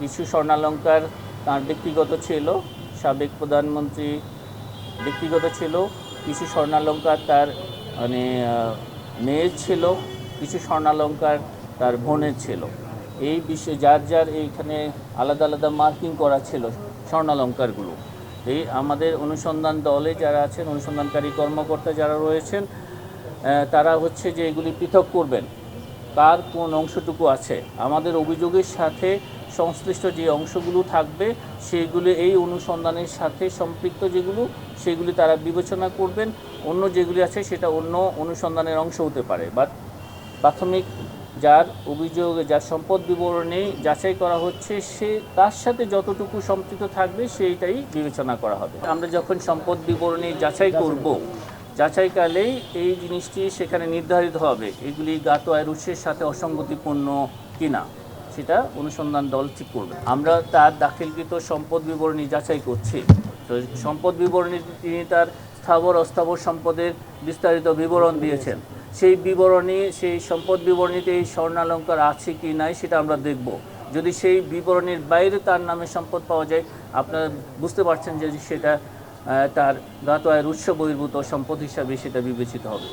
কিছু স্বর্ণালঙ্কার তার ব্যক্তিগত ছিল, সাবেক প্রধানমন্ত্রী ব্যক্তিগত ছিল, কিছু স্বর্ণালঙ্কার তার মানে মেয়ের ছিল, কিছু স্বর্ণালঙ্কার তার বোনের ছিল। এই বিষয়ে যার যার এইখানে আলাদা আলাদা মার্কিং করা ছিল স্বর্ণালঙ্কারগুলো। এই আমাদের অনুসন্ধান দলে যারা আছেন, অনুসন্ধানকারী কর্মকর্তা যারা রয়েছেন, তারা হচ্ছে যে এগুলি পৃথক করবেন, কার কোন অংশটুকু আছে। আমাদের অভিযোগের সাথে সংশ্লিষ্ট যে অংশগুলো থাকবে সেইগুলি এই অনুসন্ধানের সাথে সম্পৃক্ত যেগুলো, সেগুলি তারা বিবেচনা করবেন। অন্য যেগুলি আছে সেটা অন্য অনুসন্ধানের অংশ হতে পারে, বাট প্রাথমিক যার অভিযোগ, যার সম্পদ বিবরণী যাচাই করা হচ্ছে, সে তার সাথে যতটুকু সম্পৃক্ত থাকবে সেইটাই বিবেচনা করা হবে। আমরা যখন সম্পদ বিবরণী যাচাই করব, যাচাইকালেই এই জিনিসটি সেখানে নির্ধারিত হবে এগুলি জ্ঞাত আয়ের উৎসের সাথে অসঙ্গতিপূর্ণ কিনা, সেটা অনুসন্ধান দল ঠিক করবে। আমরা তার দাখিলকৃত সম্পদ বিবরণী যাচাই করছি। তো সম্পদ বিবরণী তিনি তার স্থাবর অস্থাবর সম্পদের বিস্তারিত বিবরণ দিয়েছেন। সেই বিবরণী, সেই সম্পদ বিবরণীতে এই স্বর্ণালঙ্কার আছে কি নাই সেটা আমরা দেখব। যদি সেই বিবরণীর বাইরে তার নামে সম্পদ পাওয়া যায়, আপনারা বুঝতে পারছেন যে সেটা তার জ্ঞাত আয়ের উৎস বহির্ভূত সম্পদ হিসাবে সেটা বিবেচিত হবে।